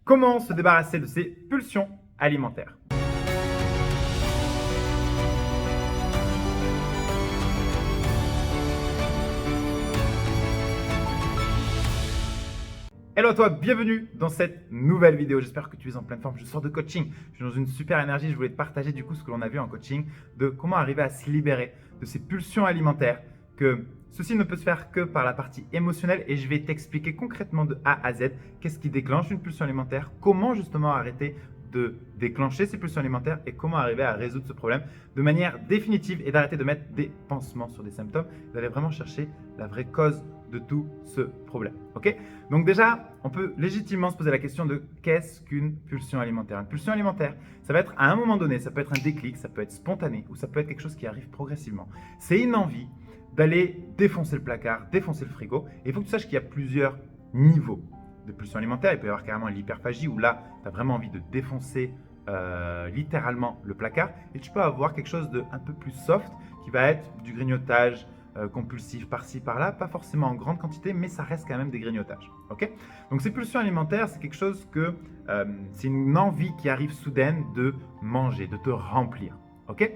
Comment se débarrasser de ses pulsions alimentaires? Hello à toi, bienvenue dans cette nouvelle vidéo. J'espère que tu es en pleine forme. Je sors de coaching, je suis dans une super énergie. Je voulais te partager du coup ce que l'on a vu en coaching de comment arriver à se libérer de ces pulsions alimentaires, que ceci ne peut se faire que par la partie émotionnelle et je vais t'expliquer concrètement de A à Z qu'est-ce qui déclenche une pulsion alimentaire, comment justement arrêter de déclencher ces pulsions alimentaires et comment arriver à résoudre ce problème de manière définitive et d'arrêter de mettre des pansements sur des symptômes, d'aller vraiment chercher la vraie cause de tout ce problème. Ok? Donc déjà, on peut légitimement se poser la question de qu'est-ce qu'une pulsion alimentaire? Une pulsion alimentaire, ça va être à un moment donné, ça peut être un déclic, ça peut être spontané ou ça peut être quelque chose qui arrive progressivement. C'est une envie d'aller défoncer le placard, défoncer le frigo. Et il faut que tu saches qu'il y a plusieurs niveaux de pulsion alimentaire. Il peut y avoir carrément l'hyperphagie où là, tu as vraiment envie de défoncer littéralement le placard. Et tu peux avoir quelque chose de un peu plus soft qui va être du grignotage compulsif par-ci, par-là. Pas forcément en grande quantité, mais ça reste quand même des grignotages. Okay? Donc ces pulsions alimentaires, c'est quelque chose que c'est une envie qui arrive soudaine de manger, de te remplir. Ok?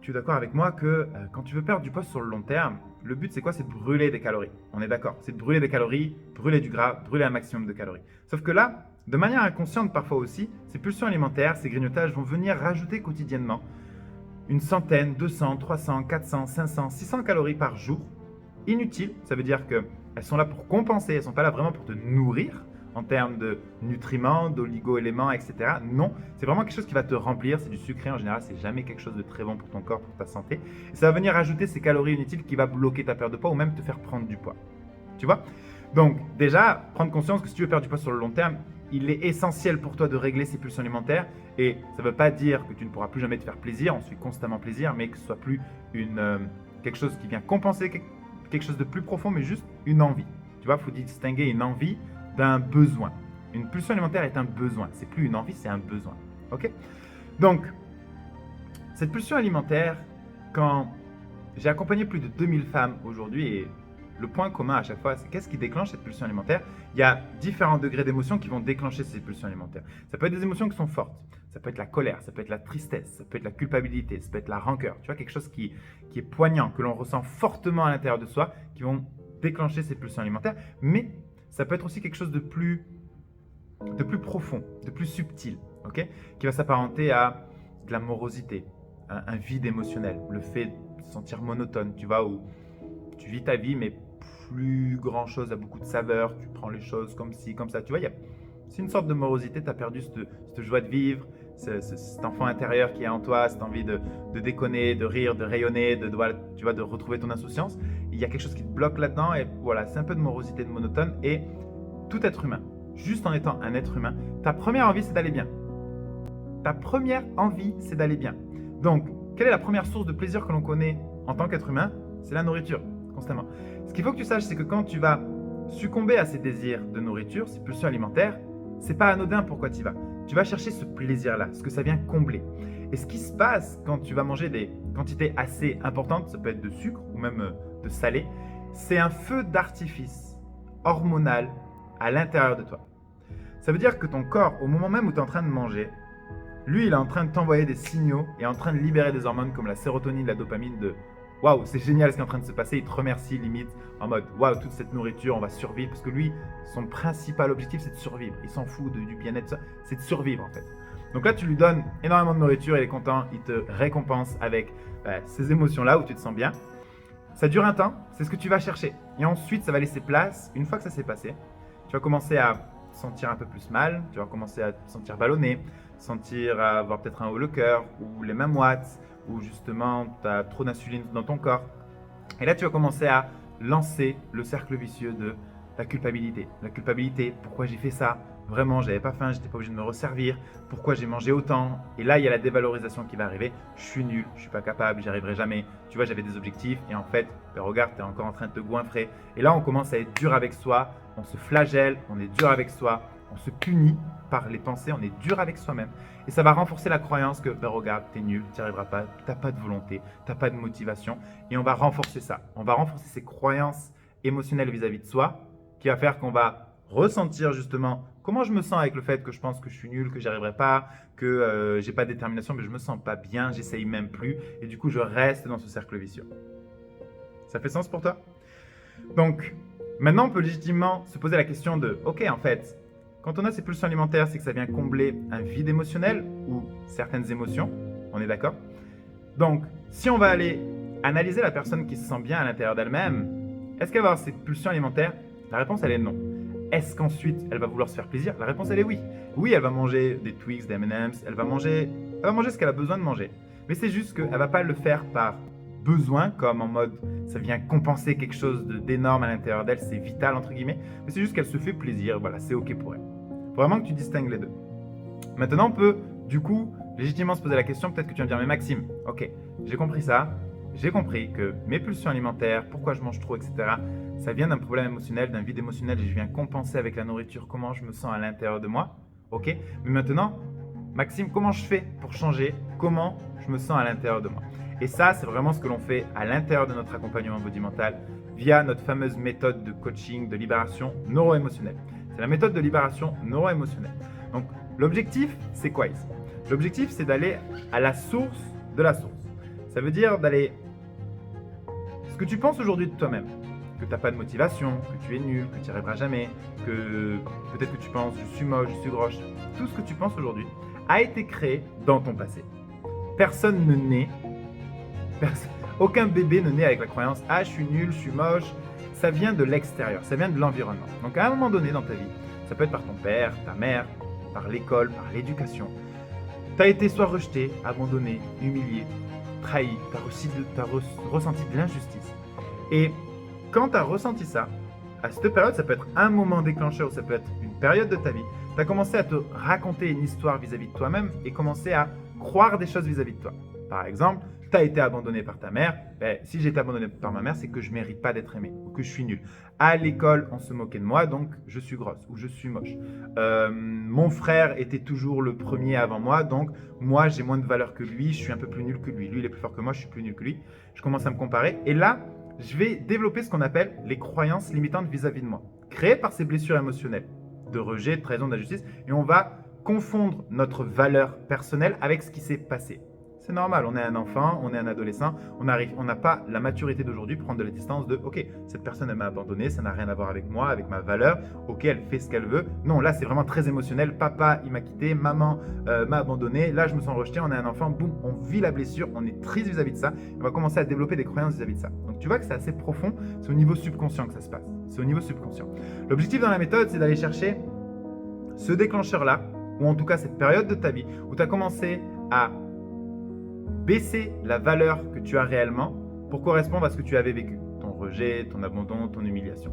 Tu es d'accord avec moi que quand tu veux perdre du poids sur le long terme, le but c'est quoi? C'est de brûler des calories. On est d'accord? C'est de brûler des calories, brûler du gras, brûler un maximum de calories. Sauf que là, de manière inconsciente parfois aussi, ces pulsions alimentaires, ces grignotages vont venir rajouter quotidiennement une centaine, 200, 300, 400, 500, 600 calories par jour. Inutiles, ça veut dire qu'elles sont là pour compenser, elles ne sont pas là vraiment pour te nourrir en termes de nutriments, d'oligo-éléments, etc. Non, c'est vraiment quelque chose qui va te remplir. C'est du sucré en général, c'est jamais quelque chose de très bon pour ton corps, pour ta santé. Et ça va venir ajouter ces calories inutiles qui va bloquer ta perte de poids ou même te faire prendre du poids. Tu vois? Donc déjà, prendre conscience que si tu veux perdre du poids sur le long terme, il est essentiel pour toi de régler ces pulsions alimentaires. Et ça ne veut pas dire que tu ne pourras plus jamais te faire plaisir, on se fait constamment plaisir, mais que ce soit plus quelque chose qui vient compenser quelque chose de plus profond, mais juste une envie. Tu vois, il faut distinguer une envie d'un besoin. Une pulsion alimentaire est un besoin. C'est plus une envie, c'est un besoin. Ok? Donc, cette pulsion alimentaire, quand j'ai accompagné plus de 2000 femmes aujourd'hui, et le point commun à chaque fois, c'est qu'est-ce qui déclenche cette pulsion alimentaire? Il y a différents degrés d'émotions qui vont déclencher ces pulsions alimentaires. Ça peut être des émotions qui sont fortes. Ça peut être la colère, ça peut être la tristesse, ça peut être la culpabilité, ça peut être la rancœur. Tu vois, quelque chose qui est poignant, que l'on ressent fortement à l'intérieur de soi, qui vont déclencher ces pulsions alimentaires. Mais ça peut être aussi quelque chose de plus profond, de plus subtil, ok, qui va s'apparenter à de la morosité, un vide émotionnel, le fait de se sentir monotone, tu vois, où tu vis ta vie, mais plus grand chose, à beaucoup de saveur, tu prends les choses comme ci, comme ça, tu vois, c'est une sorte de morosité, tu as perdu cette joie de vivre, cet enfant intérieur qui est en toi, cette envie de déconner, de rire, de rayonner, tu vois, de retrouver ton insouciance. Il y a quelque chose qui te bloque là-dedans et voilà, c'est un peu de morosité, de monotone. Et tout être humain, juste en étant un être humain, ta première envie c'est d'aller bien. Ta première envie c'est d'aller bien. Donc, quelle est la première source de plaisir que l'on connaît en tant qu'être humain? C'est la nourriture, constamment. Ce qu'il faut que tu saches, c'est que quand tu vas succomber à ces désirs de nourriture, ces pulsions alimentaires, c'est pas anodin pourquoi tu y vas. Tu vas chercher ce plaisir-là, ce que ça vient combler. Et ce qui se passe quand tu vas manger des quantités assez importantes, ça peut être de sucre ou même de salé, c'est un feu d'artifice hormonal à l'intérieur de toi. Ça veut dire que ton corps, au moment même où tu es en train de manger, lui, il est en train de t'envoyer des signaux et en train de libérer des hormones comme la sérotonine, la dopamine de waouh, c'est génial ce qui est en train de se passer. Il te remercie limite en mode waouh, toute cette nourriture, on va survivre. Parce que lui, son principal objectif, c'est de survivre. Il s'en fout du bien-être, c'est de survivre en fait. Donc là, tu lui donnes énormément de nourriture, il est content, il te récompense avec ces émotions-là où tu te sens bien. Ça dure un temps, c'est ce que tu vas chercher. Et ensuite, ça va laisser place, une fois que ça s'est passé, tu vas commencer à te sentir un peu plus mal, tu vas commencer à te sentir ballonné, sentir avoir peut-être un haut le cœur ou les mêmes watts, ou justement tu as trop d'insuline dans ton corps. Et là, tu vas commencer à lancer le cercle vicieux de la culpabilité. La culpabilité, pourquoi j'ai fait ça? Vraiment, j'avais pas faim, j'étais pas obligé de me resservir. Pourquoi j'ai mangé autant? Et là, il y a la dévalorisation qui va arriver. Je suis nul, je suis pas capable, j'y arriverai jamais. Tu vois, j'avais des objectifs et en fait, ben regarde, tu es encore en train de te goinfrer. Et là, on commence à être dur avec soi, on se flagelle, on est dur avec soi, on se punit par les pensées, on est dur avec soi-même. Et ça va renforcer la croyance que, ben regarde, t'es nul, t'y arriveras pas, t'as pas de volonté, t'as pas de motivation. Et on va renforcer ça. On va renforcer ces croyances émotionnelles vis-à-vis de soi, qui va faire qu'on va ressentir justement Comment je me sens avec le fait que je pense que je suis nul, que j'y arriverai pas, que j'ai pas de détermination, mais je me sens pas bien, j'essaye même plus, et du coup je reste dans ce cercle vicieux. Ça fait sens pour toi? Donc, maintenant on peut légitimement se poser la question de, ok en fait, quand on a ces pulsions alimentaires, c'est que ça vient combler un vide émotionnel ou certaines émotions, on est d'accord? Donc, si on va aller analyser la personne qui se sent bien à l'intérieur d'elle-même, est-ce qu'elle va avoir ces pulsions alimentaires? La réponse, elle est non. Est-ce qu'ensuite, elle va vouloir se faire plaisir? La réponse, elle est oui. Oui, elle va manger des Twix, des M&M's, elle va manger ce qu'elle a besoin de manger. Mais c'est juste qu'elle ne va pas le faire par besoin, comme en mode ça vient compenser quelque chose d'énorme à l'intérieur d'elle, c'est vital entre guillemets, mais c'est juste qu'elle se fait plaisir, voilà, c'est ok pour elle. Faut vraiment que tu distingues les deux. Maintenant, on peut du coup légitimement se poser la question, peut-être que tu vas me dire, mais Maxime, ok, j'ai compris ça, j'ai compris que mes pulsions alimentaires, pourquoi je mange trop, etc., ça vient d'un problème émotionnel, d'un vide émotionnel, et je viens compenser avec la nourriture comment je me sens à l'intérieur de moi, ok, mais maintenant, Maxime, comment je fais pour changer comment je me sens à l'intérieur de moi? Et ça, c'est vraiment ce que l'on fait à l'intérieur de notre accompagnement body mental via notre fameuse méthode de coaching de libération neuro-émotionnelle. C'est la méthode de libération neuro-émotionnelle. Donc, l'objectif, c'est quoi ici? L'objectif, c'est d'aller à la source de la source. Ça veut dire d'aller... Ce que tu penses aujourd'hui de toi-même, que tu n'as pas de motivation, que tu es nul, que tu n'y arriveras jamais, que peut-être que tu penses je suis moche, je suis grosse, tout ce que tu penses aujourd'hui a été créé dans ton passé. Personne ne naît, aucun bébé ne naît avec la croyance « Ah, je suis nul, je suis moche ». Ça vient de l'extérieur, ça vient de l'environnement. Donc à un moment donné dans ta vie, ça peut être par ton père, ta mère, par l'école, par l'éducation. Tu as été soit rejeté, abandonné, humilié, trahi, tu as ressenti de l'injustice. Et quand tu as ressenti ça, à cette période, ça peut être un moment déclencheur ou ça peut être une période de ta vie, tu as commencé à te raconter une histoire vis-à-vis de toi-même et commencé à croire des choses vis-à-vis de toi. Par exemple, tu as été abandonné par ta mère. Si j'ai été abandonné par ma mère, c'est que je ne mérite pas d'être aimé ou que je suis nul. À l'école, on se moquait de moi, donc je suis grosse ou je suis moche. Mon frère était toujours le premier avant moi, donc moi j'ai moins de valeur que lui, je suis un peu plus nul que lui. Lui, il est plus fort que moi, je suis plus nul que lui. Je commence à me comparer et là, je vais développer ce qu'on appelle les croyances limitantes vis-à-vis de moi, créées par ces blessures émotionnelles de rejet, de trahison, d'injustice, et on va confondre notre valeur personnelle avec ce qui s'est passé. C'est normal, on est un enfant, on est un adolescent, on n'a pas la maturité d'aujourd'hui pour prendre de la distance de « Ok, cette personne elle m'a abandonné, ça n'a rien à voir avec moi, avec ma valeur, ok, elle fait ce qu'elle veut. » Non, là c'est vraiment très émotionnel, papa il m'a quitté, maman m'a abandonné, là je me sens rejeté, on est un enfant, boum, on vit la blessure, on est triste vis-à-vis de ça, on va commencer à développer des croyances vis-à-vis de ça. Donc tu vois que c'est assez profond, c'est au niveau subconscient que ça se passe, c'est au niveau subconscient. L'objectif dans la méthode, c'est d'aller chercher ce déclencheur-là, ou en tout cas cette période de ta vie où tu as commencé à baisser la valeur que tu as réellement pour correspondre à ce que tu avais vécu, ton rejet, ton abandon, ton humiliation.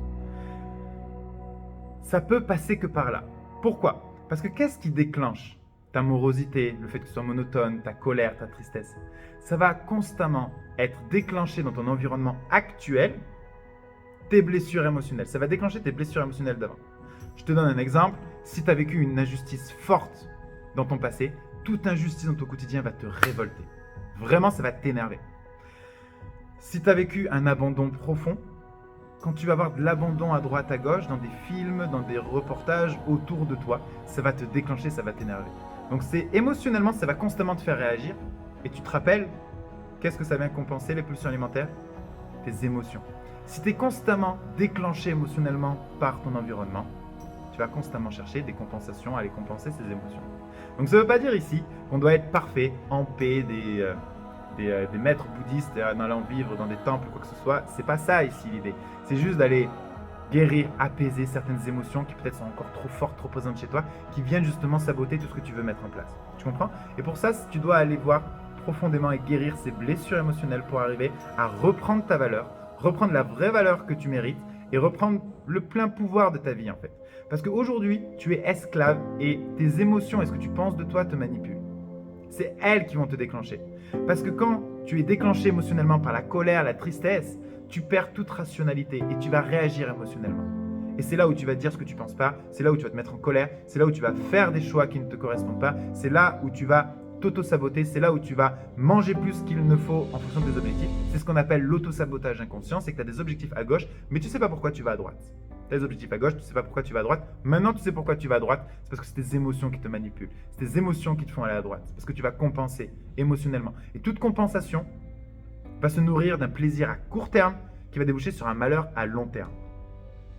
Ça peut passer que par là. Pourquoi? Parce que qu'est-ce qui déclenche ta morosité, le fait que tu sois monotone, ta colère, ta tristesse? Ça va constamment être déclenché dans ton environnement actuel, tes blessures émotionnelles. Ça va déclencher tes blessures émotionnelles d'avant. Je te donne un exemple. Si tu as vécu une injustice forte dans ton passé, toute injustice dans ton quotidien va te révolter. Vraiment, ça va t'énerver. Si tu as vécu un abandon profond, quand tu vas avoir de l'abandon à droite, à gauche, dans des films, dans des reportages autour de toi, ça va te déclencher, ça va t'énerver. Donc émotionnellement, ça va constamment te faire réagir. Et tu te rappelles, qu'est-ce que ça vient compenser, les pulsions alimentaires? Tes émotions. Si tu es constamment déclenché émotionnellement par ton environnement, tu vas constamment chercher des compensations à aller compenser ces émotions. Donc ça ne veut pas dire ici qu'on doit être parfait, en paix, des maîtres bouddhistes en allant vivre dans des temples ou quoi que ce soit. C'est pas ça ici l'idée. C'est juste d'aller guérir, apaiser certaines émotions qui peut-être sont encore trop fortes, trop présentes chez toi, qui viennent justement saboter tout ce que tu veux mettre en place. Tu comprends? Et pour ça, tu dois aller voir profondément et guérir ces blessures émotionnelles pour arriver à reprendre ta valeur, reprendre la vraie valeur que tu mérites et reprendre le plein pouvoir de ta vie en fait. Parce qu'aujourd'hui, tu es esclave et tes émotions et ce que tu penses de toi te manipulent. C'est elles qui vont te déclencher. Parce que quand tu es déclenché émotionnellement par la colère, la tristesse, tu perds toute rationalité et tu vas réagir émotionnellement. Et c'est là où tu vas dire ce que tu ne penses pas, c'est là où tu vas te mettre en colère, c'est là où tu vas faire des choix qui ne te correspondent pas, c'est là où tu vas t'auto-saboter. C'est là où tu vas manger plus qu'il ne faut en fonction de tes objectifs. C'est ce qu'on appelle l'auto-sabotage inconscient. C'est que tu as des objectifs à gauche, mais tu ne sais pas pourquoi tu vas à droite. Tu as des objectifs à gauche, tu ne sais pas pourquoi tu vas à droite. Maintenant, tu sais pourquoi tu vas à droite. C'est parce que c'est tes émotions qui te manipulent. C'est tes émotions qui te font aller à droite. Parce que tu vas compenser émotionnellement. Et toute compensation va se nourrir d'un plaisir à court terme qui va déboucher sur un malheur à long terme.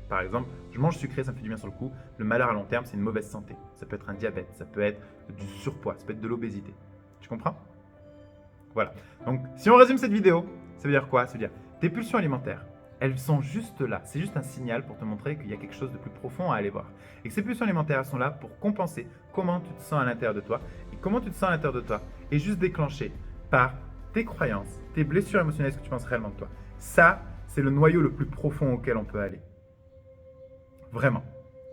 Par exemple, je mange sucré, ça me fait du bien sur le coup. Le malheur à long terme, c'est une mauvaise santé. Ça peut être un diabète, ça peut être du surpoids, ça peut être de l'obésité. Tu comprends? Voilà. Donc, si on résume cette vidéo, ça veut dire quoi? Ça veut dire tes pulsions alimentaires, elles sont juste là. C'est juste un signal pour te montrer qu'il y a quelque chose de plus profond à aller voir. Et que ces pulsions alimentaires, elles sont là pour compenser comment tu te sens à l'intérieur de toi. Et comment tu te sens à l'intérieur de toi est juste déclenché par tes croyances, tes blessures émotionnelles, ce que tu penses réellement de toi. Ça, c'est le noyau le plus profond auquel on peut aller. Vraiment.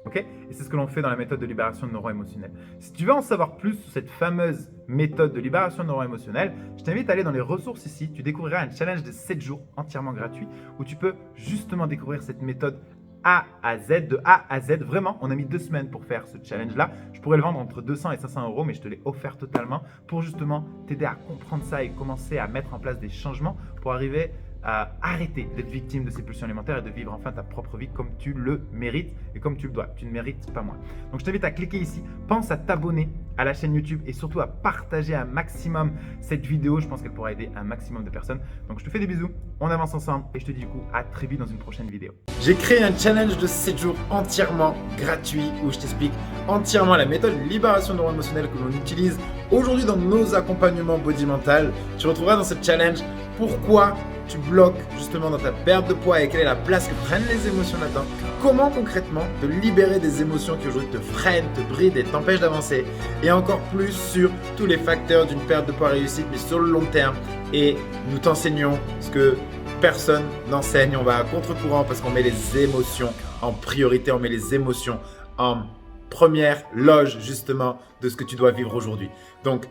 Ok? Et c'est ce que l'on fait dans la méthode de libération neuro-émotionnelle. Si tu veux en savoir plus sur cette fameuse méthode de libération neuro-émotionnelle, je t'invite à aller dans les ressources ici. Tu découvriras un challenge de 7 jours entièrement gratuit où tu peux justement découvrir cette méthode A à Z, de A à Z. Vraiment, on a mis 2 semaines pour faire ce challenge-là. Je pourrais le vendre entre 200 et 500 euros, mais je te l'ai offert totalement pour justement t'aider à comprendre ça et commencer à mettre en place des changements pour arriver à arrêter d'être victime de ces pulsions alimentaires et de vivre enfin ta propre vie comme tu le mérites et comme tu le dois. Tu ne mérites pas moins. Donc je t'invite à cliquer ici, pense à t'abonner à la chaîne YouTube et surtout à partager un maximum cette vidéo. Je pense qu'elle pourra aider un maximum de personnes. Donc je te fais des bisous, on avance ensemble et je te dis du coup à très vite dans une prochaine vidéo. J'ai créé un challenge de 7 jours entièrement gratuit où je t'explique entièrement la méthode de libération neuro-émotionnelle que l'on utilise aujourd'hui dans nos accompagnements body mental. Tu retrouveras dans ce challenge pourquoi tu bloques justement dans ta perte de poids et quelle est la place que prennent les émotions là-dedans. Comment concrètement te libérer des émotions qui aujourd'hui te freinent, te brident et t'empêchent d'avancer. Et encore plus sur tous les facteurs d'une perte de poids réussite mais sur le long terme. Et nous t'enseignons ce que personne n'enseigne. On va à contre-courant parce qu'on met les émotions en priorité. On met les émotions en première loge justement de ce que tu dois vivre aujourd'hui. Donc,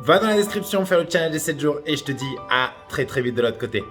va dans la description faire le challenge des 7 jours et je te dis à très vite de l'autre côté.